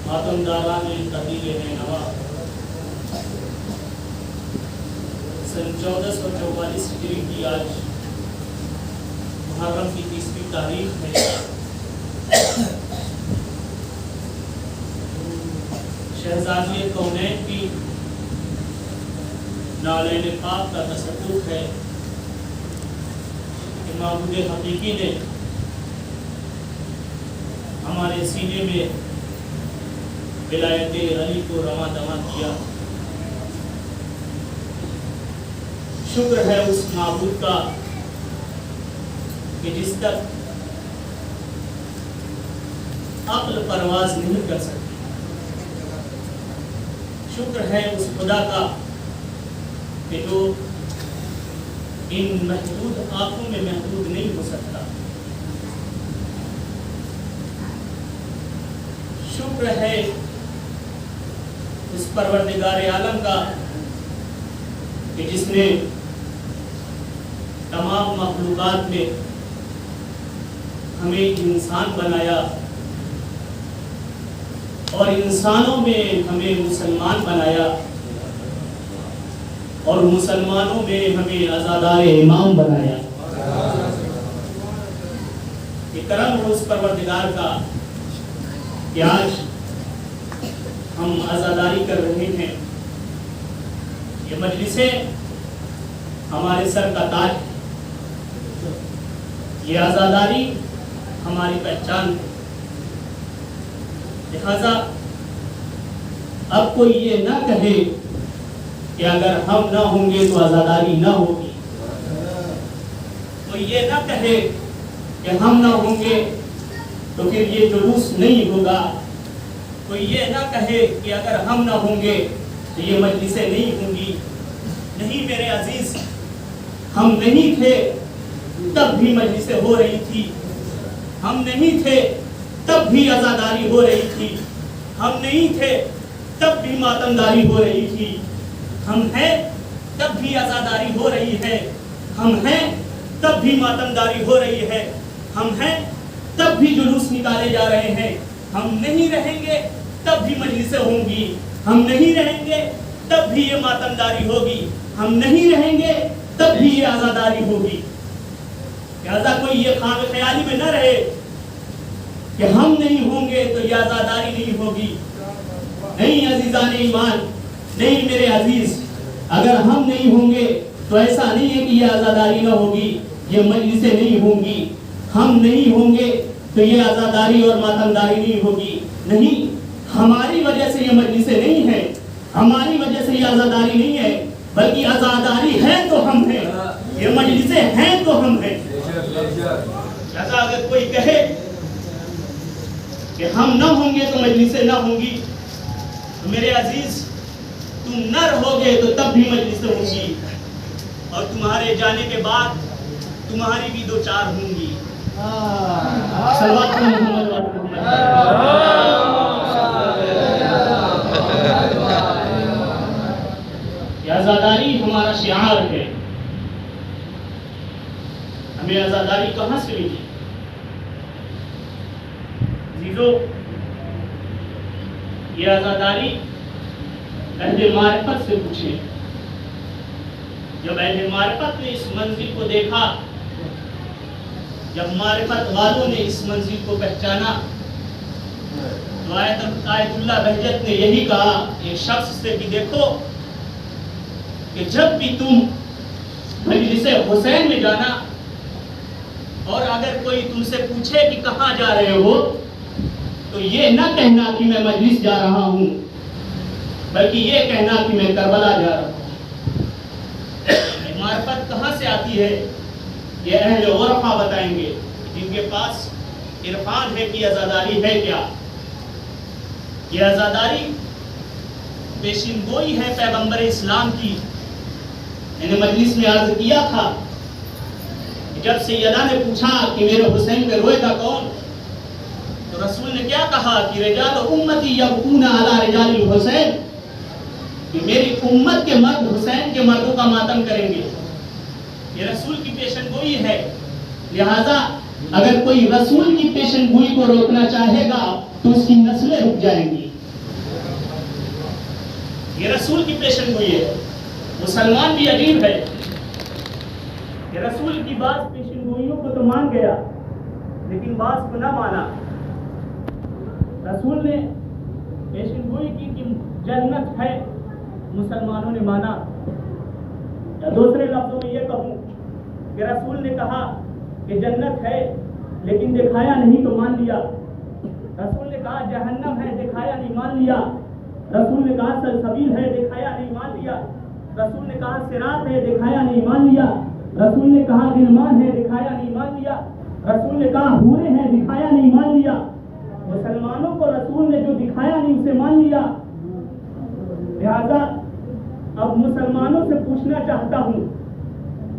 ماتمداران قدیر نینوا سن 1444 ہجری کی آج محرم کی 30ویں تاریخ ہے. شہزادی کونین کی نالین پاک کا تصدق ہے کہ معبود حقیقی نے ہمارے سینے میں ولایت علی کو رواں دواں کیا. شکر ہے اس معبود کا کہ جس تک عقل پرواز نہیں کر سکتی. شکر ہے اس خدا کا کہ جو ان محدود آنکھوں میں محدود نہیں ہو سکتا. شکر ہے اس پروردگار عالم کا کہ جس نے تمام مخلوقات میں ہمیں انسان بنایا اور انسانوں میں ہمیں مسلمان بنایا اور مسلمانوں میں ہمیں عزادار امام بنایا. یہ کرم ہے اس پروردگار کا کہ آج ہم عزاداری کر رہے ہیں. یہ مجلسیں ہمارے سر کا تاج ہے. یہ عزاداری ہماری پہچان ہے. لہذا اب کوئی یہ نہ کہے کہ اگر ہم نہ ہوں گے تو عزاداری نہ ہوگی. کوئی یہ نہ کہے کہ ہم نہ ہوں گے تو پھر یہ جلوس نہیں ہوگا. کوئی یہ نہ کہے کہ اگر ہم نہ ہوں گے تو یہ مجلسیں نہیں ہوں گی. نہیں میرے عزیز، ہم نہیں تھے تب بھی مجلسیں ہو رہی تھی. ہم نہیں تھے تب بھی عزاداری ہو رہی تھی. ہم نہیں تھے تب بھی ماتمداری ہو رہی تھی. ہم ہیں تب بھی عزاداری ہو رہی ہے. ہم ہیں تب بھی ماتمداری ہو رہی ہے. ہم ہیں تب بھی جلوس نکالے جا رہے ہیں. ہم نہیں رہیں گے تب بھی مجلسیں ہوں گی. ہم نہیں رہیں گے تب بھی یہ ماتمداری ہوگی. ہم نہیں رہیں گے تب بھی یہ عزاداری ہوگی. لہذا کوئی یہ خام خیالی میں نہ رہے کہ ہم نہیں ہوں گے تو یہ عزاداری نہیں ہوگی. نہیں عزیزان ایمان، نہیں میرے عزیز، اگر ہم نہیں ہوں گے تو ایسا نہیں ہے کہ یہ عزاداری نہ ہوگی، یہ مجلسیں نہیں ہوں گی. ہم نہیں ہوں گے تو یہ عزاداری اور ماتمداری نہیں ہوگی. نہیں، ہماری وجہ سے یہ مجلسیں نہیں ہیں، ہماری وجہ سے یہ عزاداری نہیں ہے، بلکہ عزاداری ہے تو ہم ہیں، یہ مجلسیں ہیں تو ہم ہیں. لہذا اگر کوئی کہے کہ ہم نہ ہوں گے تو مجلسیں نہ ہوں گی، تو میرے عزیز تم نہ رہو گے تو تب بھی مجلسیں ہوں گی، اور تمہارے جانے کے بعد تمہاری بھی دو چار ہوں گی. صلوات محمد یہ عزاداری ہمارا شعار ہے. ہمیں عزاداری کہاں سے ملی؟ عزیزو، یہ عزاداری اہل معرفت سے پوچھیں. جب اہل معرفت نے اس منزل کو دیکھا، جب معرفت والوں نے اس منزل کو پہچانا، تو آیت اللہ بہجت نے یہی کہا ایک شخص سے کہ دیکھو کہ جب بھی تم مجلس حسین میں جانا اور اگر کوئی تم سے پوچھے کہ کہاں جا رہے ہو تو یہ نہ کہنا کہ میں مجلس جا رہا ہوں، بلکہ یہ کہنا کہ میں کربلا جا رہا ہوں. معرفت کہاں سے آتی ہے یہ اہل عرفہ بتائیں گے، جن کے پاس عرفان ہے کہ عزاداری ہے کیا. یہ عزاداری پیشین گوئی ہے پیغمبر اسلام کی. میں نے مجلس میں عرض کیا تھا کہ جب سیدہ نے پوچھا کہ میرے حسین پہ روئے گا کون، تو رسول نے کیا کہا کہ رجال امتی یبکون علی رجال الحسین، کہ میری امت کے مرد حسین کے مردوں کا ماتم کریں گے. یہ رسول کی پیشن گوئی ہے. لہذا اگر کوئی رسول کی پیشن گوئی کو روکنا چاہے گا تو اس کی نسلیں رک جائیں گی. یہ رسول کی پیشن گوئی ہے. مسلمان بھی عجیب ہے کہ رسول کی بعض پیشن گوئیوں کو تو مان گیا لیکن بعض کو نہ مانا. رسول نے پیشن گوئی کی کہ جنت ہے، مسلمانوں نے مانا. یا دوسرے لفظوں میں یہ کہوں کہ رسول نے کہا کہ جنت ہے لیکن دکھایا نہیں تو مان لیا. رسول نے کہا جہنم ہے، دکھایا نہیں مان لیا. رسول نے کہا سلسبیل ہے، دکھایا نہیں مان لیا. رسول نے کہا صراط ہے، دکھایا نہیں مان لیا. رسول نے کہا غلمان ہے، دکھایا نہیں مان لیا. رسول نے کہا حوریں ہیں، دکھایا نہیں مان لیا. مسلمانوں کو رسول نے جو دکھایا نہیں اسے مان لیا. لہذا اب مسلمانوں سے پوچھنا چاہتا ہوں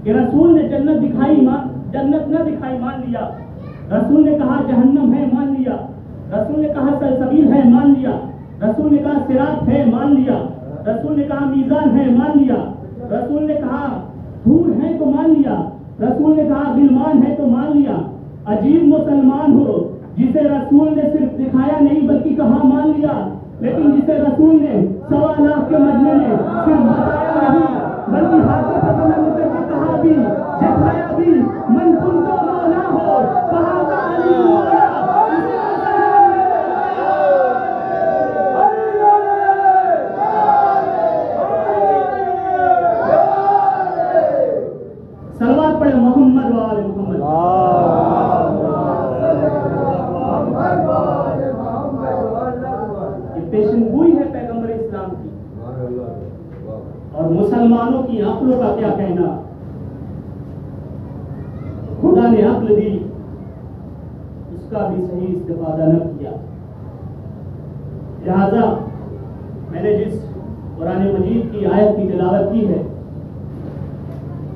کہ رسول نے جنت دکھائی جنت نہ دکھائی مان لیا. رسول نے کہا جہنم ہے مان لیا. رسول نے کہا سلسبیل ہے مان لیا. رسول نے کہا صراط ہے مان لیا. رسول نے کہا میزان ہے مان لیا. رسول نے کہا حور ہے تو مان لیا. رسول نے کہا غلمان ہے تو مان لیا. عجیب مسلمان ہو جسے رسول نے صرف دکھایا نہیں بلکہ کہا مان لیا، لیکن جسے رسول نے 1.25 لاکھ کے مجمع میں صرف بتایا نہیں بلکہ ہاتھوں سے بلند کر کے کہا بھی، دکھایا بھی. من کنت مولا ہو فہذا علی مولا. سلوات پڑھے محمد و آل محمد. یہ پیشن گوئی ہے پیغمبر اسلام کی. اور مسلمانوں کی عقلوں کا کیا کہنا. خدا نے عقل دی، اس کا بھی صحیح استفادہ نہ کیا. لہذا میں نے جس قرآن مجید کی آیت کی تلاوت کی ہے،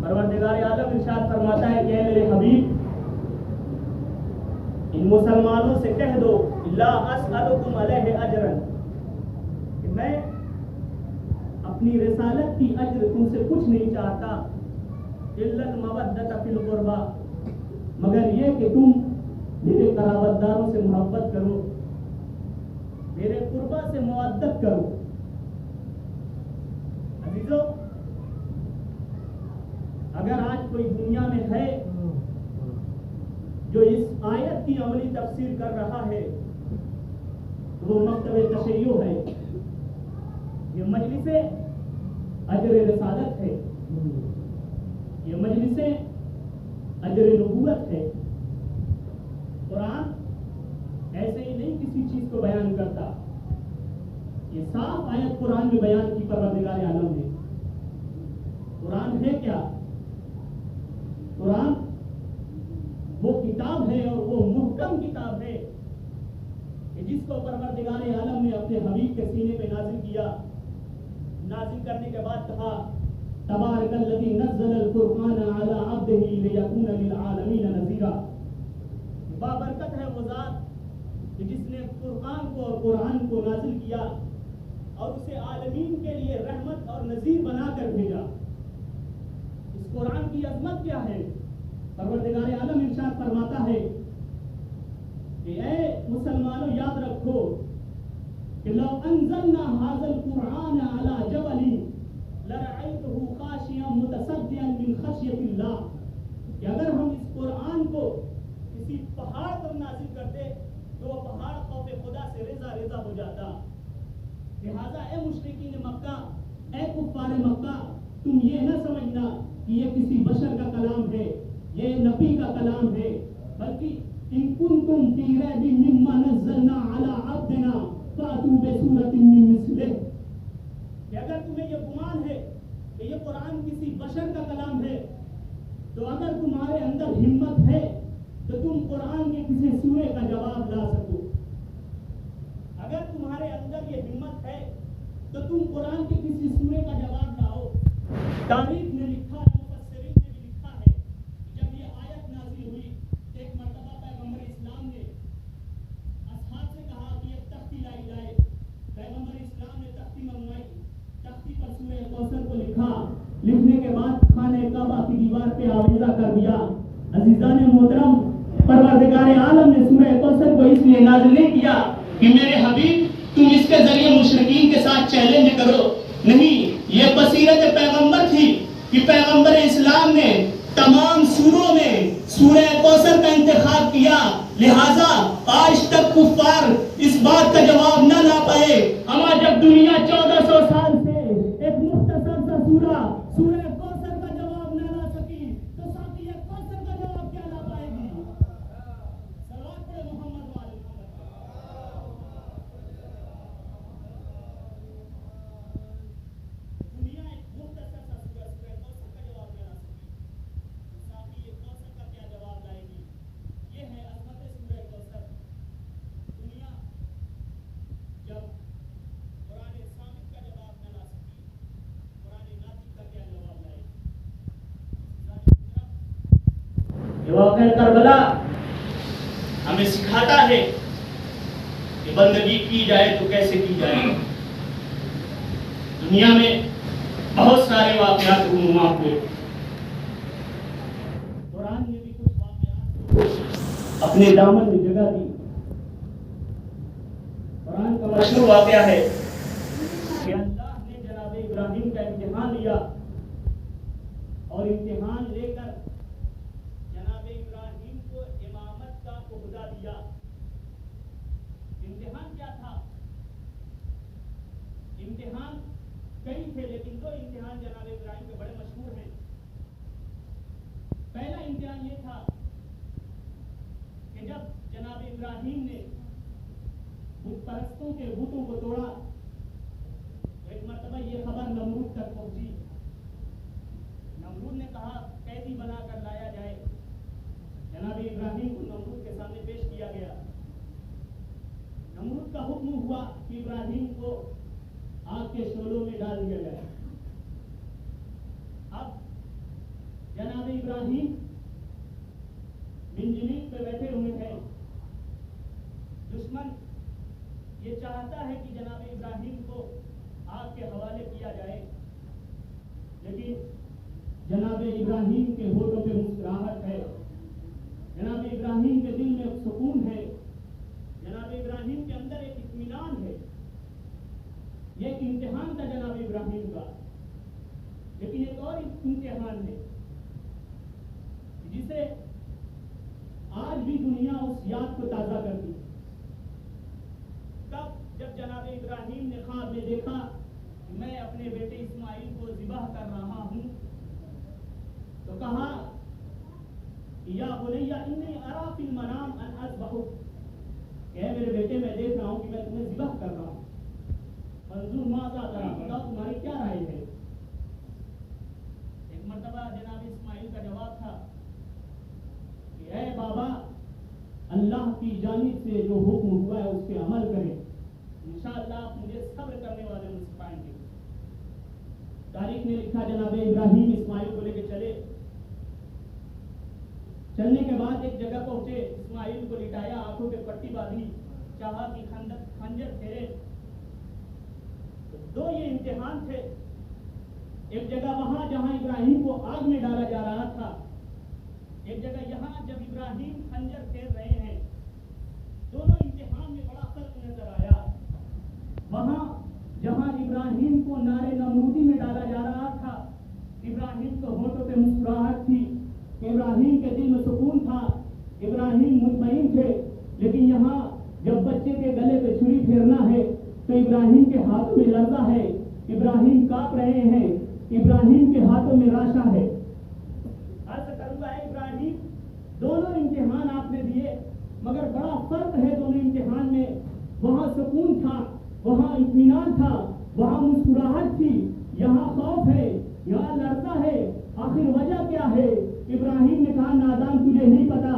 پروردگار عالم ارشاد فرماتا ہے کہ اے میرے حبیب، ان مسلمانوں سے کہہ دو لا اسألکم علیہ اجرا، کہ میں اپنی رسالت کی اجر تم سے کچھ نہیں چاہتا، الا المودۃ فی القربى، مگر یہ کہ تم میرے قرابت داروں سے محبت کرو، میرے قربا سے مودت کرو. عزیزو، اگر آج کوئی دنیا میں ہے جو اس آیت کی عملی تفسیر کر رہا ہے تو وہ مکتب تشیع ہے. یہ مجلس اجر رسالت ہے، یہ مجلس اجر نبوت ہے. قرآن ایسے ہی نہیں کسی چیز کو بیان کرتا. یہ صاف آیت قرآن میں بیان کی پروردگار عالم نے. قرآن ہے کیا؟ قرآن وہ کتاب ہے اور وہ محکم کتاب ہے کہ جس کو پروردگار عالم نے اپنے حبیب کے سینے پہ نازل کیا. نازل کرنے کے بعد کہا تبارک الذی نزل الفرقان علی عبدہ لیکون للعالمین نذیرا. بابرکت ہے وہ ذات کہ جس نے فرقان کو اور قرآن کو نازل کیا اور اسے عالمین کے لیے رحمت اور نذیر بنا کر بھیجا. اس قرآن کی عظمت کیا ہے؟ پروردگار عالم ارشاد فرماتا ہے کہ اے مسلمانوں یاد رکھو کہ لو انزلنا هذا القرآن على جبل لرأيته خاشعا متصدعا من خشية الله، کہ اگر ہم اس قرآن کو کسی پہاڑ پر نازل کرتے تو وہ پہاڑ خوف خدا سے ریزہ ریزہ ہو جاتا. لہذا اے مشرکین مکہ، اے کفار مکہ، تم یہ نہ سمجھنا کہ یہ کسی بشر کا کلام ہے، یہ نبی کا کلام ہے، بلکہ ان کنتم فی ریب مما نزلنا علی عبدنا فاتوا بسورۃ من مثلہ، کہ اگر تمہیں یہ گمان ہے کہ یہ قرآن کسی بشر کا کلام ہے تو اگر تمہارے اندر ہمت ہے تو تم قرآن کے کسی سورے کا جواب لا سکو. اگر تمہارے اندر یہ ہمت ہے تو تم قرآن کے کسی سورے کا جواب لاؤ. تاریخ نے لکھا ہے، مفسرین نے بھی لکھا ہے، جب یہ آیت نازل ہوئی ایک مرتبہ پیغمبر اسلام نے اصحاب سے کہا کہ ایک تختی لائی جائے. پیغمبر اسلام نے تختی منگوائی، تختی پر سورہ کوثر کو لکھا. لکھنے کے بعد خانہ کعبہ کی دیوار پہ آویزہ کر دیا. عزیزان محترم، پروردگار عالم نے سورہ کوثر کو اس لیے نازل نہیں کیا کہ میرے حبیب تم اس کے ذریعے مشرکین کے ساتھ چیلنج کرو نہیں، یہ بصیرت پیغمبر تھی کہ پیغمبر اسلام نے تمام سوروں میں سورہ کوثر کا انتخاب کیا، لہٰذا آج تک کفار اس بات کا جواب نہ لا پائے۔ اما جب دنیا 1400 سال سے ایک مختصر سا سورہ کوثر کا جواب نہ لا سکی تو ساتھی یہ کوثر کا جواب کیا لا پائے گی؟ صلوات پڑھے محمد والے دنیا ایک مختصر سا سورہ کوثر کا جواب نہ لا سکی، ساتھی یہ کوثر کا کیا جواب لائے گی؟ یہ ہے عظمت سورہ کوثر۔ دنیا جب قرآن ثابت کا جواب نہ لا سکی، قرآن ناطق کا کیا جواب لائے گی؟ یہ واقعہ کربلا ہمیں سکھاتا ہے کہ بندگی کی جائے تو کیسے کی جائے۔ دنیا میں بہت سارے واقعات رونما ہوئے، قرآن نے بھی کچھ واقعات کو اپنے دامن میں جگہ دی۔ قرآن کا مشہور واقعہ ہے کہ اللہ نے جناب ابراہیم کا امتحان لیا اور امتحان لے کر جناب ابراہیم کو امامت کا عہدہ دیا۔ امتحان کیا تھا؟ امتحان کئی تھے لیکن دو امتحان جناب ابراہیم کے بڑے مشہور ہیں۔ پہلا امتحان یہ تھا کہ جب جناب ابراہیم نے بت پرستوں کے بتوں کو توڑا تو ایک مرتبہ یہ خبر نمرود تک پہنچی۔ نمرود نے کہا قیدی بنا کر لایا جائے۔ جناب ابراہیم کو نمرود کے سامنے پیش کیا گیا۔ نمرود کا حکم ہوا کہ ابراہیم کو آگ کے شعلوں میں ڈال دیا جائے۔ اب جناب ابراہیم منجنیق پہ بیٹھے ہوئے ہیں۔ دشمن یہ چاہتا ہے کہ جناب ابراہیم کو آگ کے حوالے کیا جائے، لیکن جناب ابراہیم کے ہونٹوں پہ مسکراہٹ ہے، جناب ابراہیم کے دل میں سکون ہے، جناب ابراہیم کے اندر ایک اطمینان ہے۔ یہ ایک امتحان تھا جناب ابراہیم کا، لیکن ایک اور امتحان ہے جسے آج بھی دنیا اس یاد کو تازہ کرتی ہے۔ تب جب جناب ابراہیم نے خواب میں دیکھا کہ میں اپنے بیٹے اسماعیل کو ذبح کر رہا ہوں تو کہا یا بنی انی اری فی المنام ان اذبحک، کہ میرے بیٹے میں دیکھ رہا ہوں کہ میں تمہیں ذبح کر رہا ہوں، منظور ماذا ترى، بتاؤ تمہاری کیا رائے ہے۔ ایک مرتبہ جناب اسماعیل کا جواب تھا کہ اے بابا، اللہ کی جانب سے جو حکم ہوا ہے اس پہ عمل کریں، انشاءاللہ آپ مجھے صبر کرنے والے میں سے پائیں گے۔ تاریخ نے لکھا جناب ابراہیم اسماعیل کو لے کے چلے، چلنے کے بعد ایک جگہ پہنچے، اسماعیل کو لٹایا، آنکھوں پہ پٹی باندھی، چاہا کہ خنجر پھیرے۔ دو یہ امتحان تھے، ایک جگہ وہاں جہاں ابراہیم کو آگ میں ڈالا جا رہا تھا، ایک جگہ یہاں جب ابراہیم خنجر پھیر رہے ہیں۔ دونوں امتحان میں بڑا فرق نظر آیا۔ وہاں جہاں ابراہیم کو نارے نمرودی میں ڈالا جا رہا تھا، ابراہیم کو ہونٹوں پہ مسکراہٹ تھی، ابراہیم کے دل میں سکون تھا، ابراہیم مطمئن تھے، لیکن یہاں جب بچے کے گلے پہ چھری پھیرنا ہے تو ابراہیم کے ہاتھوں میں لرزہ ہے، ابراہیم کانپ رہے ہیں، ابراہیم کے ہاتھوں میں راشا ہے۔ عرض کروں گا ابراہیم، دونوں امتحان آپ نے دیے، مگر بڑا فرق ہے دونوں امتحان میں۔ وہاں سکون تھا، وہاں اطمینان تھا، وہاں مسکراہٹ تھی، یہاں خوف ہے، یہاں لرزہ ہے۔ آخر وجہ کیا ہے؟ ابراہیم نے کہا نادان تجھے نہیں پتا،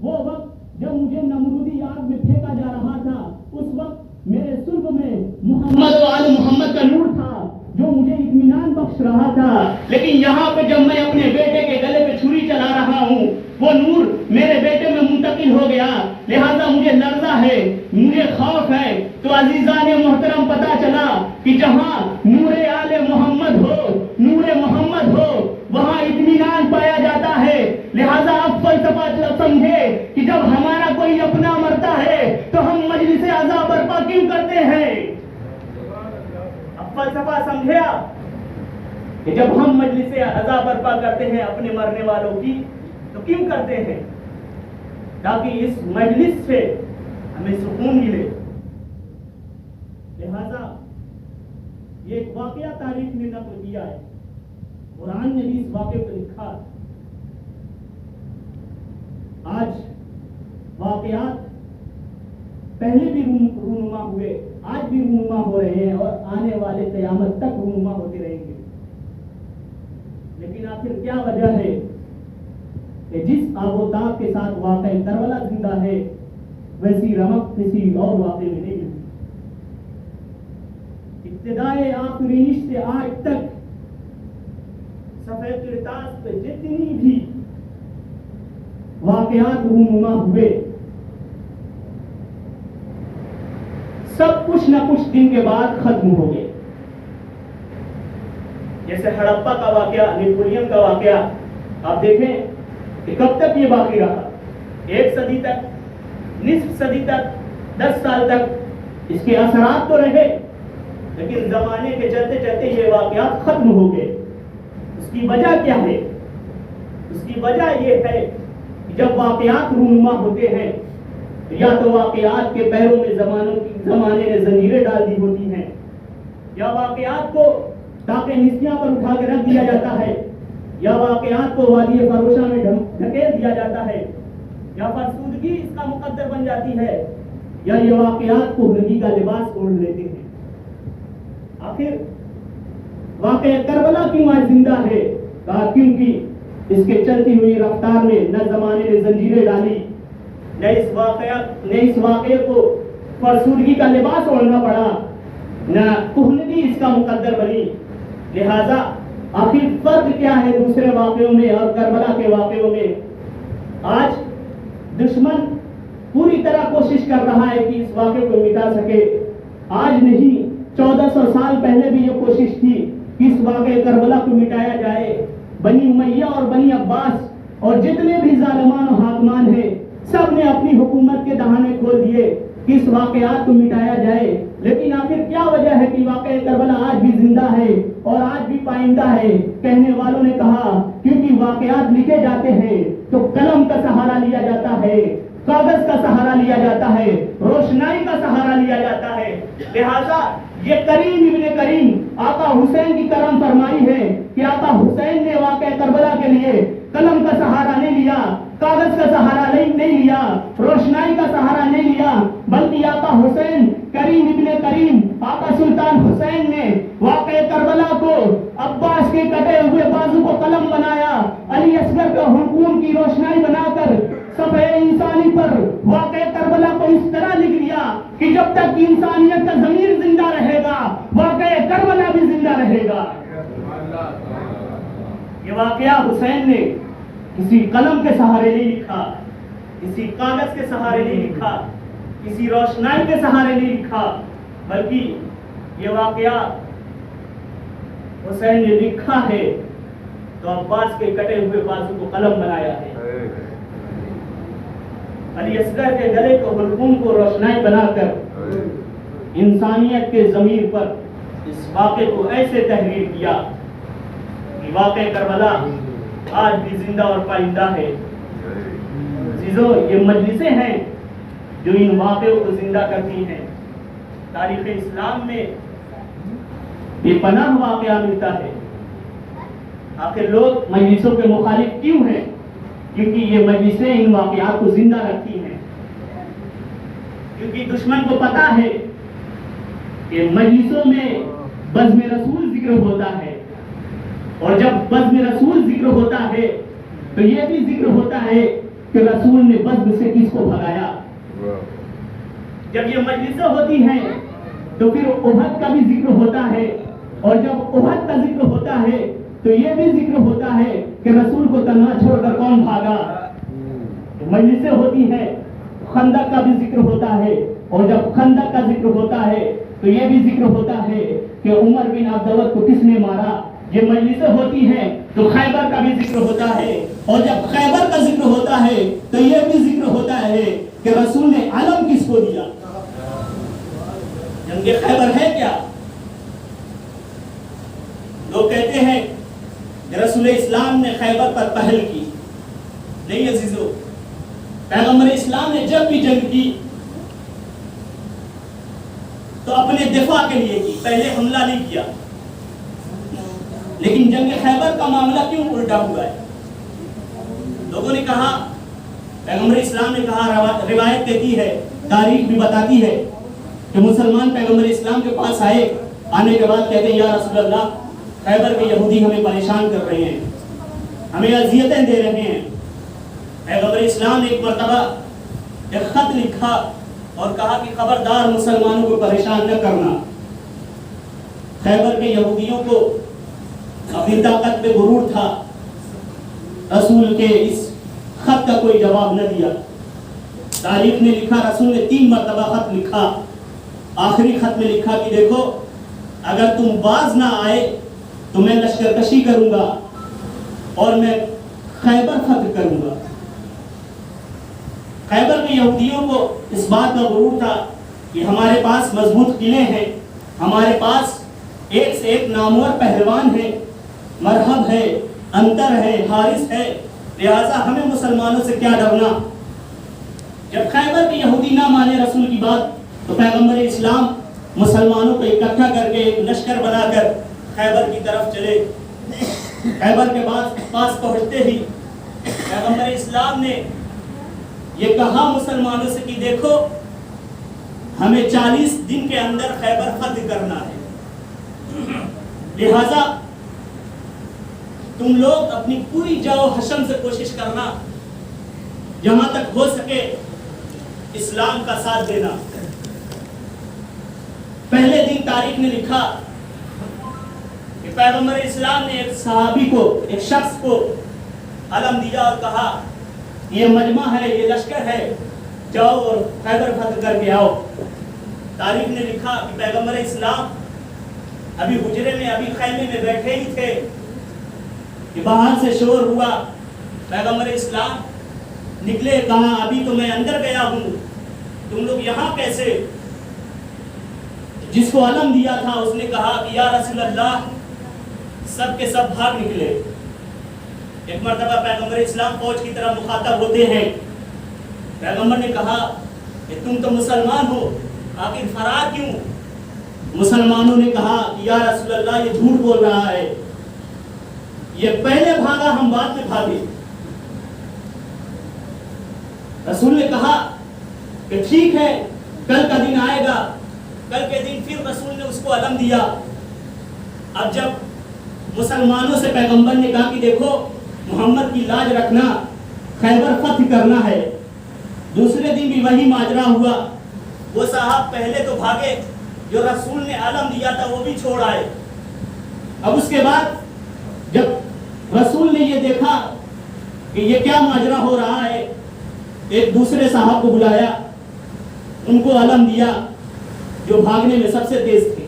وہ وقت جب مجھے نمرودی آگ میں پھینکا جا رہا تھا اس وقت میرے سرب میں محمد و آل محمد کا نور تھا جو مجھے اطمینان بخش رہا تھا، لیکن یہاں پہ جب میں اپنے بیٹے کے گلے پہ چھری چلا رہا ہوں وہ نور میرے بیٹے میں منتقل ہو گیا، لہذا مجھے لرزہ ہے، مجھے خوف ہے۔ تو عزیزان محترم پتا چلا کہ جہاں نور آل محمد ہو، نور محمد ہو، وہاں اطمینان پایا جاتا ہے۔ لہذا اب فلسفہ سمجھے کہ جب ہمارا کوئی اپنا مرتا ہے تو ہم مجلس عزا برپا کیوں کرتے ہیں؟ اب فلسفہ سمجھے آپ کہ جب ہم مجلس عزا برپا کرتے ہیں اپنے مرنے والوں کی تو کیوں کرتے ہیں؟ تاکہ اس مجلس سے ہمیں سکون ملے. لہذا یہ ایک واقعہ تاریخ نے نقل کیا ہے، قرآن نے بھی اس واقعے کو لکھا. آج واقعات پہلے بھی رونما ہوئے، آج بھی رونما ہو رہے ہیں اور آنے والے قیامت تک رونما ہوتے رہیں گے. لیکن آخر کیا وجہ ہے کہ جس آب و تاب کے ساتھ واقع کربلا زندہ ہے ویسی رمق کسی اور واقعے میں نہیں ملتی. ابتدائے آفرینش سے آج تک صفحہ کرتاس پہ جتنی بھی واقعات رونما ہوئے سب کچھ نہ کچھ دن کے بعد ختم ہو گئے. جیسے ہڑپا کا واقعہ، نیپولین کا واقعہ، آپ دیکھیں کہ کب تک یہ باقی رہا، 1 صدی تک، نصف صدی تک، 10 سال تک اس کے اثرات تو رہے، لیکن زمانے کے چلتے چلتے یہ واقعات ختم ہو گئے. اس کی وجہ کیا ہے؟ اس کی وجہ یہ ہے کہ جب واقعات رونما ہوتے ہیں یا تو واقعات کے پیروں میں زمانے نے زنجیریں ڈال دی ہوتی ہیں، یا واقعات کو تاکہ نسیاں پر اٹھا کے رکھ دیا جاتا ہے، یا واقعات کو وادی فروشہ میں دھکیل دیا جاتا ہے، یا فرسودگی اس کا مقدر بن جاتی ہے، یا یہ واقعات کو نبی کا لباس اوڑھ لیتے ہیں. آخر واقعہ کربلا کیوں آج زندہ ہے؟ کہا کیونکہ اس کے چلتی ہوئی رفتار میں نہ زمانے نے زنجیریں ڈالی، نہ اس واقعے کو فرسودگی کا لباس اوڑھنا پڑا، نہ کہنگی اس کا مقدر بنی. لہذا آخر فرق کیا ہے دوسرے واقعوں میں اور کربلا کے واقعوں میں؟ آج دشمن پوری طرح کوشش کر رہا ہے کہ اس واقعے کو مٹا سکے. آج نہیں، 1400 سال پہلے بھی یہ کوشش تھی کہ اس واقعے کربلا کو مٹایا جائے. بنی امیہ اور بنی عباس اور جتنے بھی ظالمان و حاکمان ہیں سب نے اپنی حکومت کے دہانے کھول دیے کہ اس واقعات کو مٹایا جائے. لیکن آخر کیا وجہ ہے کہ واقعہ کربلا آج بھی زندہ ہے اور آج بھی پائندہ ہے؟ کہنے والوں نے کہا کیونکہ واقعات لکھے جاتے ہیں تو قلم کا سہارا لیا جاتا ہے، کاغذ کا سہارا لیا جاتا ہے، روشنائی کا سہارا لیا جاتا ہے. لہذا یہ کریم ابن کریم آقا حسین کی کرم فرمائی ہے کہ آقا حسین نے واقعہ کربلا کے لیے قلم کا سہارا نہیں لیا، کاغذ کا سہارا نہیں لیا، روشنائی کا سہارا نہیں لیا، بلکہ آقا حسین کریم ابن کریم آقا سلطان حسین نے واقعہ کربلا کو عباس کے کٹے ہوئے بازو کو قلم بنایا، علی اصغر کا حکم کی روشنائی بنا کر صفحہ انسانی پر واقعہ کربلا کو اس طرح لکھ دیا کہ جب تک انسانیت کا ضمیر زندہ رہے گا واقعہ کربلا بھی زندہ رہے گا. یہ واقعہ حسین نے کسی قلم کے سہارے نہیں لکھا، کسی کاغذ کے سہارے نہیں لکھا، کسی روشنائی کے سہارے نہیں لکھا، بلکہ یہ واقعہ حسین نے لکھا ہے تو عباس کے کٹے ہوئے بازو کو قلم بنایا ہے. علی اصغر کے گلے کو حلقوم کو روشنائی بنا کر انسانیت کے ضمیر پر اس واقعے کو ایسے تحریر کیا کہ واقعہ کربلا آج بھی زندہ اور پائندہ ہے. عزیزو، یہ مجلسیں ہیں جو ان واقعوں کو زندہ کرتی ہیں. تاریخ اسلام میں بے پناہ واقعہ ملتا ہے. آخر لوگ مجلسوں کے مخالف کیوں ہیں؟ کیونکہ یہ مجلسیں ان واقعات کو زندہ رکھتی ہیں. کیونکہ دشمن کو پتا ہے کہ مجلسوں میں بزم رسول ذکر ہوتا ہے، اور جب بزم رسول ذکر ہوتا ہے تو یہ بھی ذکر ہوتا ہے کہ رسول نے بزم سے کس کو بھگایا. جب یہ مجلسیں ہوتی ہیں تو پھر احد کا بھی ذکر ہوتا ہے، اور جب احد کا ذکر ہوتا ہے تو یہ بھی ذکر ہوتا ہے کہ رسول کو تنہا چھوڑ کر کون بھاگا. مجلسیں ہوتی ہیں، خندق کا بھی ذکر ہوتا ہے، اور جب خندق کا ذکر ہوتا ہے تو یہ بھی ذکر ہوتا ہے کہ عمر بن عبدالود کو کس نے مارا. یہ مجلسیں ہوتی ہیں تو خیبر کا بھی ذکر ہوتا ہے، اور جب خیبر کا ذکر ہوتا ہے تو یہ بھی ذکر ہوتا ہے کہ رسول نے علم کس کو دیا. جنگ خیبر ہے کیا؟ لوگ کہتے ہیں کہ رسول اسلام نے خیبر پر پہل کی. نہیں عزیزو، پیغمبر اسلام نے جب بھی جنگ کی تو اپنے دفاع کے لیے کی، پہلے حملہ نہیں کیا. لیکن جنگ خیبر کا معاملہ کیوں الٹا ہوا ہے؟ لوگوں نے کہا، پیغمبر اسلام نے کہا، روایت کہتی ہے، تاریخ بھی بتاتی ہے کہ مسلمان پیغمبر اسلام کے پاس آئے، آنے کے بعد کہتے ہیں یا رسول اللہ، خیبر کے یہودی ہمیں پریشان کر رہے ہیں، ہمیں اذیتیں دے رہے ہیں. پیغمبر اسلام نے ایک مرتبہ ایک خط لکھا اور کہا کہ خبردار مسلمانوں کو پریشان نہ کرنا. خیبر کے یہودیوں کو اپنی طاقت پہ غرور تھا، رسول کے اس خط کا کوئی جواب نہ دیا. تاریخ نے لکھا، رسول نے 3 مرتبہ خط لکھا. آخری خط میں لکھا کہ دیکھو اگر تم باز نہ آئے تو میں لشکر کشی کروں گا اور میں خیبر فتح کروں گا. خیبر کے یہودیوں کو اس بات کا غرور تھا کہ ہمارے پاس مضبوط قلعے ہیں، ہمارے پاس ایک سے ایک نامور پہلوان ہیں، مرحب ہے، انتر ہے، حارث ہے، لہذا ہمیں مسلمانوں سے کیا ڈرنا. جب خیبر کے یہودی نہ مانے رسول کی بات تو پیغمبر اسلام مسلمانوں کو اکٹھا کر کے ایک لشکر بنا کر خیبر کی طرف چلے. خیبر کے پاس پہنچتے ہی پیغمبر اسلام نے یہ کہا مسلمانوں سے کہ دیکھو ہمیں 40 دن کے اندر خیبر فتح کرنا ہے، لہذا تم لوگ اپنی پوری جاؤ حشم سے کوشش کرنا، جہاں تک ہو سکے اسلام کا ساتھ دینا. پہلے دن تاریخ نے لکھا کہ پیغمبر اسلام نے ایک صحابی کو، ایک شخص کو علم دیا اور کہا یہ مجمع ہے، یہ لشکر ہے، جاؤ اور خیبر فتح کر کے آؤ. تاریخ نے لکھا کہ پیغمبر اسلام ابھی حجرے میں، ابھی خیمے میں بیٹھے ہی تھے کہ باہر سے شور ہوا. پیغمبر اسلام نکلے، کہا ابھی تو میں اندر گیا ہوں، تم لوگ یہاں کیسے؟ جس کو علم دیا تھا اس نے کہا کہ یا رسول اللہ، سب کے سب بھاگ نکلے. ایک مرتبہ پیغمبر اسلام فوج کی طرف مخاطب ہوتے ہیں. پیغمبر نے کہا کہ تم تو مسلمان ہو، آخر فرار کیوں؟ مسلمانوں نے کہا کہ یا رسول اللہ یہ جھوٹ بول رہا ہے، یہ پہلے بھاگا، ہم بعد میں بھاگے. رسول نے کہا کہ ٹھیک ہے، کل کا دن آئے گا. کل کے دن پھر رسول نے اس کو علم دیا. اب جب مسلمانوں سے پیغمبر نے کہا کہ دیکھو محمد کی لاج رکھنا، خیبر فتح کرنا ہے. دوسرے دن بھی وہی ماجرا ہوا. وہ صاحب پہلے تو بھاگے، جو رسول نے علم دیا تھا وہ بھی چھوڑ آئے. اب اس کے بعد جب رسول نے یہ دیکھا کہ یہ کیا ماجرا ہو رہا ہے، ایک دوسرے صاحب کو بلایا، ان کو علم دیا جو بھاگنے میں سب سے تیز تھے.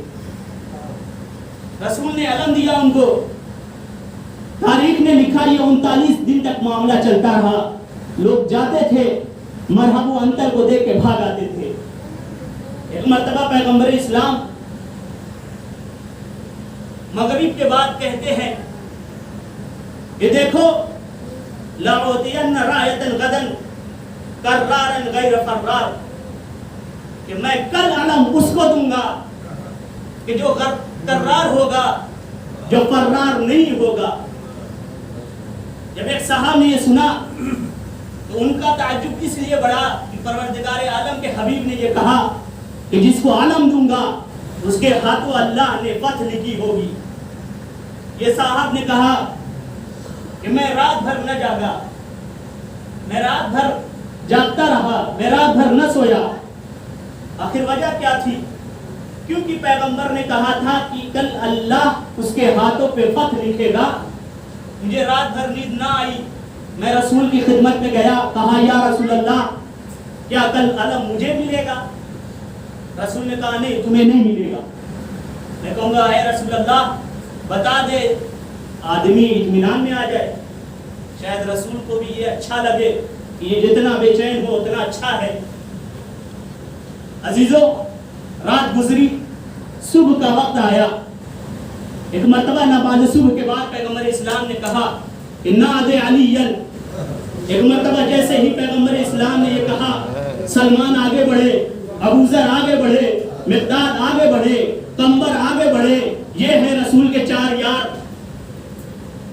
رسول نے علم دیا ان کو. تاریخ نے لکھا یہ 39 دن تک معاملہ چلتا رہا. لوگ جاتے تھے، مرحب و انتر کو دیکھ کے بھاگ آتے تھے. ایک مرتبہ پیغمبر اسلام مغرب کے بعد کہتے ہیں کہ دیکھو لَأُعْطِيَنَّ رَايَةً غَدًا كَرَّارًا غَيْرَ فَرَّارٍ، کہ میں کل علم اس کو دوں گا کہ جو کرار ہوگا، جو فرار نہیں ہوگا. جب ایک صاحب نے یہ سنا تو ان کا تعجب اس لیے بڑھا کہ پروردگار عالم کے حبیب نے یہ کہا کہ جس کو علم دوں گا اس کے ہاتھوں اللہ نے فتح لکھی ہوگی. یہ صاحب نے کہا کہ میں رات بھر نہ جاگا، میں رات بھر جاگتا رہا، میں رات بھر نہ سویا. آخر وجہ کیا تھی؟ کیونکہ پیغمبر نے کہا تھا کہ کل اللہ اس کے ہاتھوں پہ فتح لکھے گا. مجھے رات بھر نیند نہ آئی. میں رسول کی خدمت میں گیا، کہا یا رسول اللہ کیا کل علم مجھے ملے گا؟ رسول نے کہا نہیں، تمہیں نہیں ملے گا. میں کہوں گا اے رسول اللہ بتا دے، آدمی اطمینان میں آ جائے. شاید رسول کو بھی یہ اچھا لگے کہ یہ جتنا بے چین ہو اتنا اچھا ہے. عزیزو، رات گزری، صبح کا وقت آیا. ایک مرتبہ نماز صبح کے بعد پیغمبر اسلام نے کہا کہ نادے علی، ایک مرتبہ جیسے ہی پیغمبر اسلام نے یہ کہا، سلمان آگے بڑھے، ابوذر آگے بڑھے، مقداد آگے بڑھے، قمبر آگے بڑھے، یہ ہے رسول کے 4 یار۔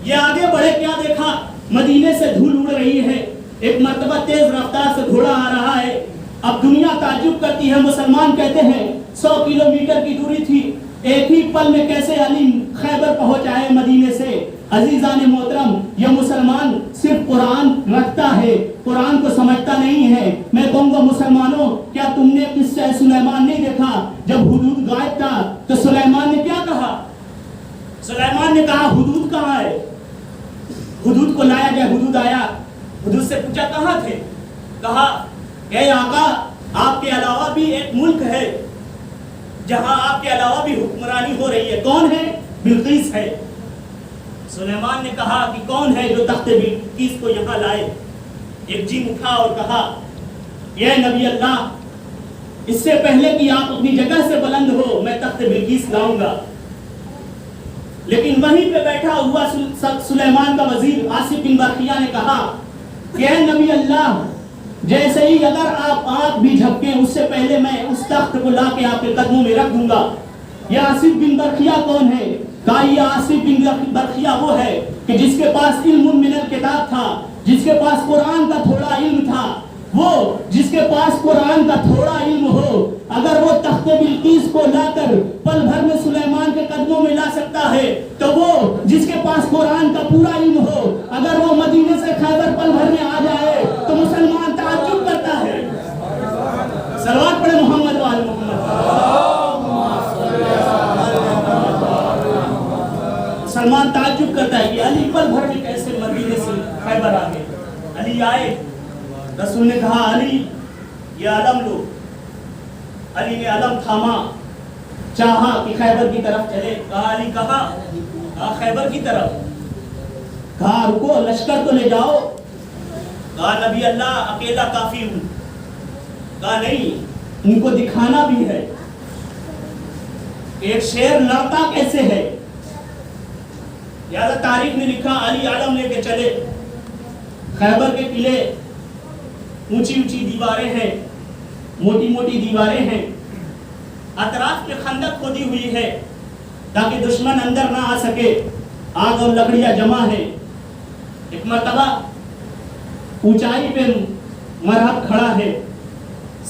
یہ آگے بڑھے، کیا دیکھا؟ مدینے سے دھول اڑ رہی ہے، ایک مرتبہ تیز رفتار سے گھوڑا آ رہا ہے۔ اب دنیا تعجب کرتی ہے، مسلمان کہتے ہیں 100 کلومیٹر کی دوری تھی، ایک ہی پل میں کیسے علی خیبر پہنچ آئے مدینے سے؟ عزیزان محترم، یہ مسلمان صرف قرآن رکھتا ہے، قرآن کو سمجھتا نہیں ہے۔ میں کہوں گا مسلمانوں، کیا تم نے قصہ سلیمان نہیں دیکھا؟ جب حدود غائب تھا تو سلیمان نے کیا کہا؟ سلیمان نے کہا حدود کہاں ہے؟ حدود کو لایا گیا، حدود آیا، حدود سے پوچھا کہاں تھے؟ کہا اے آقا، آپ کے علاوہ بھی ایک ملک ہے جہاں آپ کے علاوہ بھی حکمرانی ہو رہی ہے، کون ہے؟ بلقیس ہے۔ سلیمان نے کہا کہ کون ہے جو تخت بلقیس کو یہاں لائے؟ ایک جن اٹھا اور کہا اے نبی اللہ، اس سے پہلے کہ آپ اپنی جگہ سے بلند ہو، میں تخت بلقیس لاؤں گا۔ لیکن وہیں پہ بیٹھا ہوا سلیمان کا وزیر آصف بن برقیہ نے کہا کہ اے نبی اللہ، جیسے ہی اگر آپ آنکھ بھی جھپکیں، اس سے پہلے میں اس تخت کو لا کے آپ کے قدموں میں رکھ دوں گا۔ یہ آصف بن برقیہ کون ہے؟ کہا یہ آصف بن برقیہ وہ ہے کہ جس کے پاس علم من الکتاب تھا، جس کے پاس قرآن کا تھوڑا علم تھا، وہ جس کے پاس قرآن کا تھوڑا علم ہو، اگر وہ تخت بلقیس کو لا کر پل بھر میں سلیمان کے قدموں میں لا سکتا ہے، تو وہ جس کے پاس قرآن کا پورا علم ہو، اگر وہ مدینے سے خیبر پل بھر میں آ جائے تو مسلمان تعجب کرتا ہے۔ صلوات پڑھے محمد و آل محمد۔ مسلمان تعجب کرتا ہے کہ علی پل بھر میں کیسے مدینے سے خیبر آ گئے؟ علی آئے، رسول نے کہا علی یہ علم لو۔ علی نے علم تھاما، چاہا کہ خیبر کی طرف چلے۔ کہا علی کہا خیبر کی طرف۔ کہا رکو، لشکر تو لے جاؤ۔ کہا نبی اللہ اکیلا کافی ہوں۔ کہا نہیں، ان کو دکھانا بھی ہے ایک شیر لڑتا کیسے ہے۔ لہذا تاریخ نے لکھا علی علم لے کے چلے۔ خیبر کے قلعے اونچی اونچی دیواریں ہیں، موٹی موٹی دیواریں ہیں، اطراف میں خندق کھودی ہوئی ہے تاکہ دشمن اندر نہ آ سکے، آگ اور لکڑیاں جمع ہیں۔ ایک مرتبہ اونچائی پہ مرحب کھڑا ہے،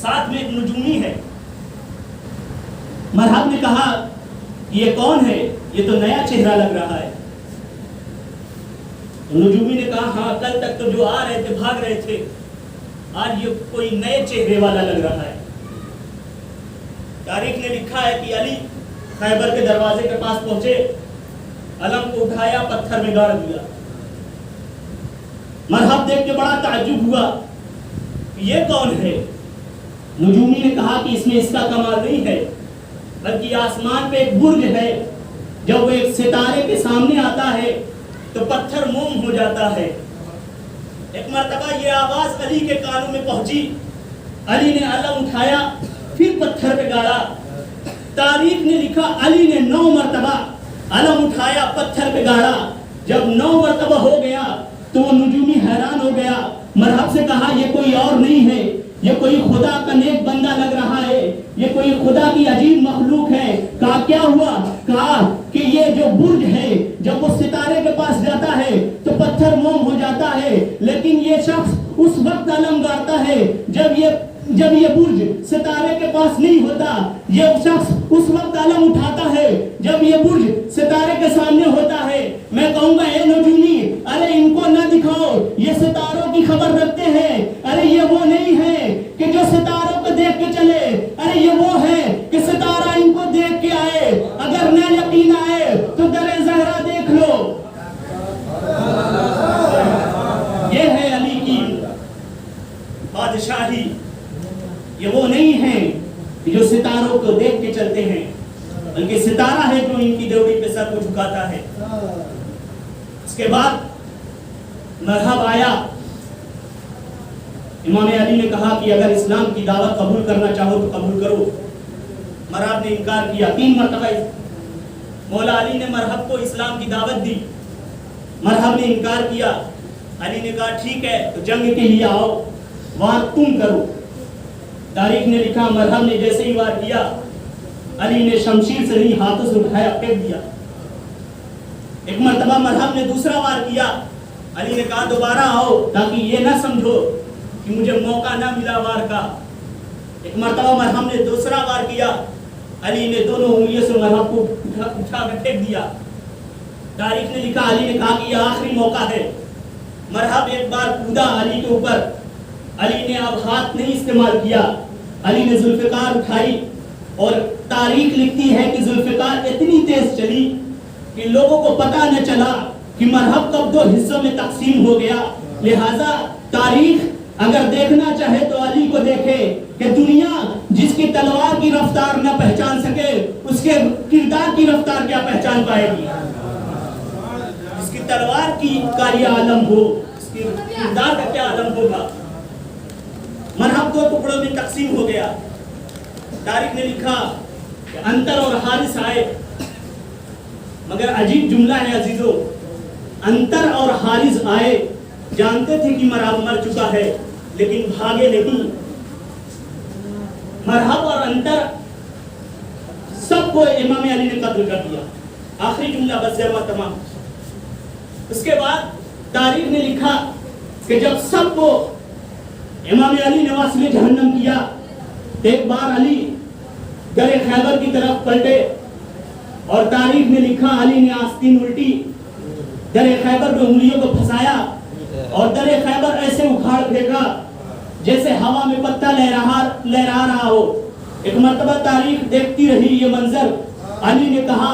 ساتھ میں ایک نجومی ہے۔ مرحب نے کہا یہ کون ہے؟ یہ تو نیا چہرہ لگ رہا ہے۔ نجومی نے کہا ہاں، کل تک تو جو آ رہے تھے بھاگ رہے تھے، آج یہ کوئی نئے چہرے والا لگ رہا ہے۔ تاریخ نے لکھا ہے کہ علی خیبر کے دروازے کے پاس پہنچے، علم کو اٹھایا، پتھر میں گاڑ دیا۔ مرحب دیکھ کے بڑا تعجب ہوا، یہ کون ہے؟ نجومی نے کہا کہ اس میں اس کا کمال نہیں ہے، بلکہ آسمان پہ ایک برج ہے، جب وہ ایک ستارے کے سامنے آتا ہے تو پتھر موم ہو جاتا ہے۔ ایک مرتبہ یہ آواز علی کے کانوں میں پہنچی، علی نے علم اٹھایا، پھر پتھر پہ گاڑا۔ تاریخ نے لکھا علی نے 9 مرتبہ علم اٹھایا، پتھر پہ گاڑا۔ جب 9 مرتبہ ہو گیا تو وہ نجومی حیران ہو گیا، مرحب سے کہا یہ کوئی اور نہیں ہے، یہ کوئی خدا کا نیک بندہ لگ رہا ہے، یہ کوئی خدا کی عجیب مخلوق ہے۔ کہا کیا ہوا؟ کہا کہ یہ جو برج ہے جب وہ ستارے کے پاس جاتا ہے تو پتھر موم ہو جاتا ہے، لیکن یہ شخص اس وقت علم گاڑتا ہے جب یہ برج ستارے کے پاس نہیں ہوتا، یہ شخص اس وقت علم اٹھاتا ہے جب یہ برج ستارے کے سامنے ہوتا ہے۔ میں کہوں گا اے نجومی، ارے ان کو نہ دکھاؤ، یہ ستاروں کی خبر رکھتے ہیں، ارے یہ وہ نہیں ہے کہ جو ستاروں کو دیکھ کے چلے، ارے یہ وہ ہے کہ ستارہ ان کو دیکھ کے آئے۔ اگر نہ یقین آئے تو در زہرا دیکھ لو۔ یہ ہے علی کی بادشاہی۔ یہ وہ نہیں ہیں جو ستاروں کو دیکھ کے چلتے ہیں، بلکہ ستارہ ہے جو ان کی ڈیوٹی پہ سر کو جھکاتا ہے۔ اس کے بعد مرحب آیا، امام علی نے کہا کہ اگر اسلام کی دعوت قبول کرنا چاہو تو قبول کرو۔ مرحب نے انکار کیا، 3 مرتبہ مولا علی نے مرحب کو اسلام کی دعوت دی، مرحب نے انکار کیا، علی نے کہا ٹھیک ہے تو جنگ کے لیے آؤ، وار تم کرو۔ تاریخ نے لکھا مرحب نے جیسے ہی وار کیا، علی نے شمشیر سے نہیں ہاتھوں سے اٹھایا پھینک دیا۔ ایک مرتبہ مرحب نے دوسرا وار کیا، علی نے کہا دوبارہ آؤ تاکہ یہ نہ سمجھو کہ مجھے موقع نہ ملا وار کا۔ ایک مرتبہ مرحب نے دوسرا وار کیا، علی نے دونوں انگلیوں سے مرحب کو اٹھا کر پھینک دیا۔ تاریخ نے لکھا علی نے کہا کہ یہ آخری موقع ہے۔ مرحب ایک بار کودا علی کے اوپر، علی نے اب ہاتھ نہیں استعمال کیا، علی نے ذوالفقار اٹھائی، اور تاریخ لکھتی ہے کہ ذوالفقار اتنی تیز چلی کہ لوگوں کو پتہ نہ چلا کہ مرحب کب دو حصوں میں تقسیم ہو گیا۔ لہٰذا تاریخ اگر دیکھنا چاہے تو علی کو دیکھے کہ دنیا جس کی تلوار کی رفتار نہ پہچان سکے اس کے کردار کی رفتار کیا پہچان پائے گی؟ جس کی تلوار کا یہ عالم ہو اس کے کردار کا کیا عالم ہوگا؟ مرحب دو ٹکڑوں میں تقسیم ہو گیا۔ تاریخ نے لکھا کہ انتر اور حارث آئے، مگر عجیب جملہ ہے عزیزو، انتر اور حارث آئے، جانتے تھے کہ مرحب مر چکا ہے لیکن بھاگے نہیں۔ مرحب اور انتر سب کو امام علی نے قتل کر دیا۔ آخری جملہ بس جمع تمام۔ اس کے بعد تاریخ نے لکھا کہ جب سب کو امام علی نے واصل جہنم کیا، ایک بار علی در خیبر کی طرف پلٹے، اور تاریخ نے لکھا علی نے آستین الٹی، در خیبر میں انگلیوں کو پھنسایا اور در خیبر ایسے اکھاڑ پھینکا جیسے ہوا میں پتہ لہرا رہا ہو۔ ایک مرتبہ تاریخ دیکھتی رہی یہ منظر، علی نے کہا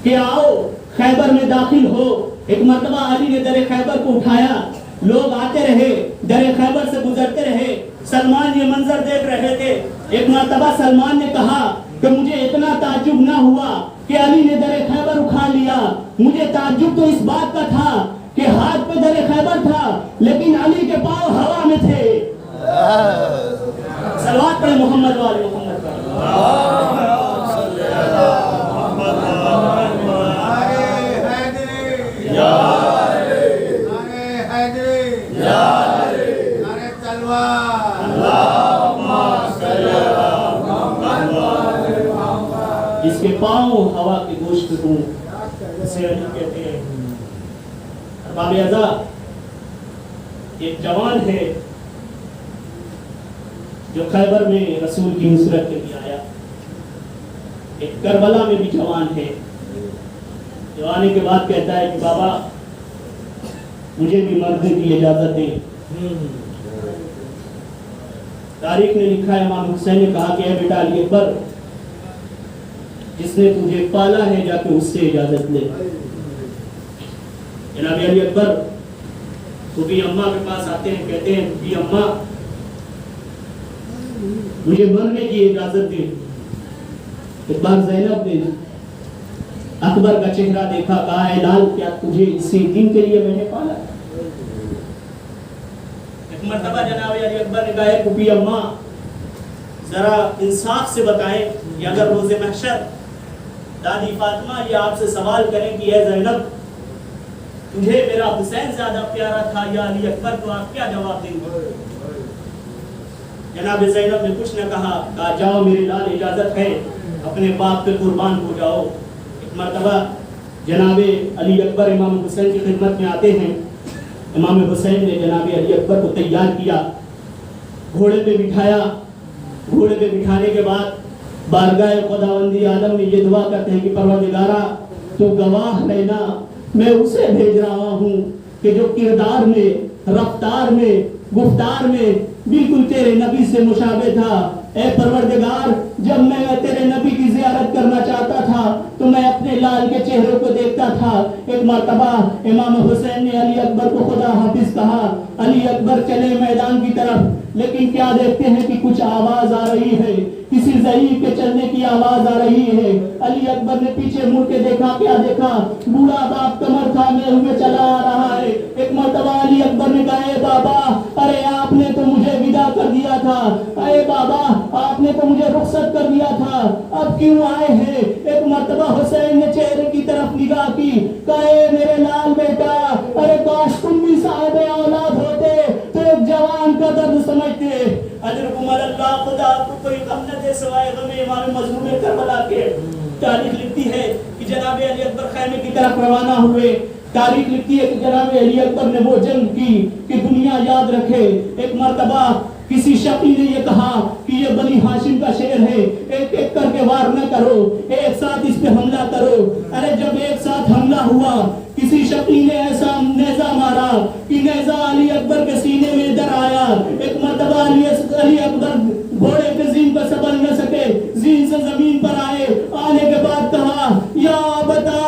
کہ آؤ خیبر میں داخل ہو۔ ایک مرتبہ علی نے در خیبر کو اٹھایا، لوگ آتے رہے، در خیبر سے گزرتے رہے، سلمان یہ منظر دیکھ رہے تھے۔ ایک مرتبہ سلمان نے کہا کہ مجھے اتنا تعجب نہ ہوا کہ علی نے در خیبر اکھاڑ لیا، مجھے تعجب تو اس بات کا تھا کہ ہاتھ پہ در خیبر تھا لیکن علی کے پاؤں ہوا میں تھے۔ صلوات پڑھیں محمد وآل محمد پر۔ جس کے پاؤں ہوا کے گوشت ہوں اسے علی کہتے ہیں۔ ارباب اعضاء، ایک جوان ہے جو خیبر میں رسول کی نصرت کے لیے آیا، ایک کربلا میں بھی جوان ہے، جو آنے کے بعد کہتا ہے کہ بابا مجھے بھی مرنے کی اجازت دیں۔ تاریخ نے لکھا ہے امام حسین نے کہا کہ اے بیٹا علی اکبر، جس نے تجھے پالا ہے جا کے اس سے اجازت لے۔ جناب علی اکبر پھوپھی اماں کے پاس آتے ہیں، کہتے ہیں پھوپھی اماں مجھے مرنے کی اجازت دے۔ ایک بار زینب نے اکبر کا چہرہ دیکھا، کہا اے لال کیا تجھے اسی دن کے لیے میں نے پالا؟ ایک مرتبہ جناب علی اکبر نے کہا ہے پھوپھی اماں ذرا انصاف سے بتائیں کہ اگر روز محشر دادی فاطمہ یہ آپ سے سوال کریں کہ اے زینب تجھے میرا حسین زیادہ پیارا تھا یا علی اکبر، تو آپ کیا جواب دیں گے؟ جناب زینب نے کچھ نہ کہا جاؤ میرے لال اجازت ہے، اپنے باپ پہ قربان ہو جاؤ۔ ایک مرتبہ جناب علی اکبر امام حسین کی خدمت میں آتے ہیں، امام حسین نے جناب علی اکبر کو تیار کیا، گھوڑے پہ بٹھایا، گھوڑے پہ بٹھانے کے بعد بارگاہ خداوندی عالم میں یہ دعا کرتے ہیں کہ پروردگارا تو گواہ رہنا، میں اسے بھیج رہا ہوں کہ جو کردار میں، رفتار میں، گفتار میں بالکل تیرے نبی سے مشابہ تھا۔ اے پروردگار جب میں تیرے نبی کی زیارت کرنا چاہتا تھا تو میں اپنے لال کے چہرے کو دیکھتا تھا۔ ایک مرتبہ امام حسین نے علی اکبر کو خدا حافظ کہا، علی اکبر چلے میدان کی طرف، لیکن کیا دیکھتے ہیں کہ کچھ آواز آ رہی ہے، کسی ضعیف کے چلنے کی آواز آ رہی ہے۔ علی اکبر نے پیچھے مڑ کے دیکھا، کیا دیکھا؟ بوڑھا باپ کمر تھامے ہوئے چلا آ رہا ہے۔ ایک مرتبہ علی اکبر نے کہا اے بابا، ارے آپ نے تو مجھے ودا کر دیا تھا، اے بابا آپ نے تو مجھے رخصت کر دیا تھا، اب کیوں آئے ہیں؟ ایک مرتبہ حسین نے چہرے کی طرف نگاہ کی، کہا اے میرے لال بیٹا، ارے کاش تم بھی صاحب اولاد ہوتے تو ایک جوان کا درد سمجھتے۔ اجرکم اللہ، خدا آپ کو کوئی غم نہ دے سوائے غم امام مظلوم کربلا کے۔ تاریخ لکھتی ہے کہ جناب علی اکبر خیمے کی طرف روانہ ہوئے۔ تاریخ لکھتی ہے کہ جناب علی اکبر نے وہ جنگ کی کہ دنیا یاد رکھے۔ ایک مرتبہ کسی شقی نے یہ کہا کہ یہ بنی ہاشم کا شعر ہے، ایک ایک کر کے وار نہ کرو، ایک ساتھ اس پہ حملہ کرو۔ ارے جب ایک ساتھ حملہ ہوا، کسی شقی نے ایسا نیزہ مارا کہ نیزہ علی اکبر کے سینے میں ادھر آیا۔ ایک مرتبہ علی اکبر گھوڑے کے زین پر سنبھل نہ سکے، زین سے زمین پر آئے، آنے کے بعد کہا یا بتا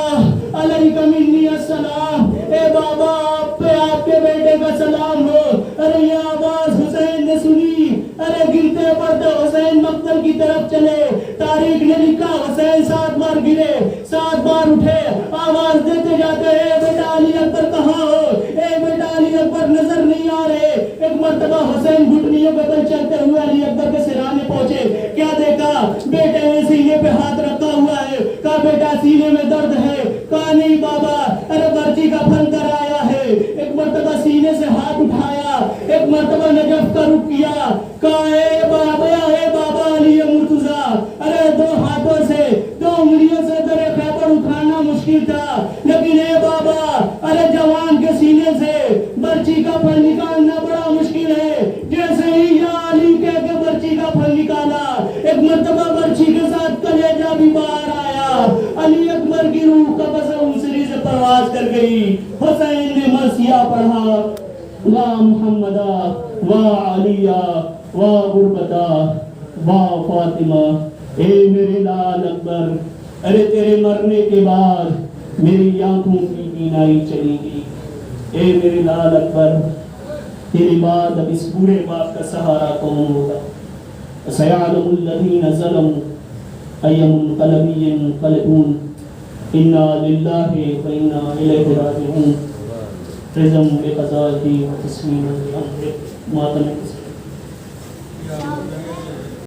علیکہ منی السلام، اے بابا آپ پہ آپ کے بیٹے کا سلام ہو۔ ارے یہ آواز حسین نے سنی، ارے گرتے پڑتے حسین مقتل کی طرف چلے۔ تاریخ نے لکھا حسین 7 بار گرے، 7 بار اٹھے، آواز دیتے جاتے اے بیٹا علی اکبر کہاں ہو، اے بیٹا علی اکبر نظر نہیں آ رہے۔ ایک مرتبہ حسین گھٹنیوں پہ بل چلتے ہوئے علی اکبر کے سرانے پہنچے، کیا دیکھا؟ بیٹے نے سینے پہ ہاتھ رکھا ہوا ہے۔ کہا بیٹا سینے میں درد ہے؟ کہا نہیں بابا، ارے برچی کا پھل کر آیا ہے۔ ایک مرتبہ سینے سے ہاتھ اٹھایا، ایک مرتبہ نجف کا رخ کیا، کہا اے بابا علی مرتضیٰ، ارے 2 ہاتھوں سے 2 انگلیوں سے در خیبر اٹھانا مشکل تھا، لیکن اے بابا ارے جوان کے سینے سے برچی کا پھل نکالنا بڑا مشکل ہے۔ جیسے ہی یا علی کہہ کے برچی کا پھل نکالا، ایک مرتبہ برچی کے ساتھ کلیجہ بھی باہر آیا۔ علی اکبر کی روح قبض انسری سے پرواز کر گئی۔ حسین نے مرثیہ پڑھا، وا محمدہ وا علیہ وا غربتہ وا فاطمہ، اے میرے لال اکبر، ارے تیرے مرنے کے بعد میری آنکھوں کی بینائی چلی گئی۔ اے میرے لال اکبر، تیرے بعد اب اس بوڑھے باپ کا سہارا کون ہوگا؟ سیعلم الذین ظلموا ای منقلب ینقلبون، انا للہ و انا الیہ راجعون، رضا بقضائہ و تسلیما بامرہ، ماتم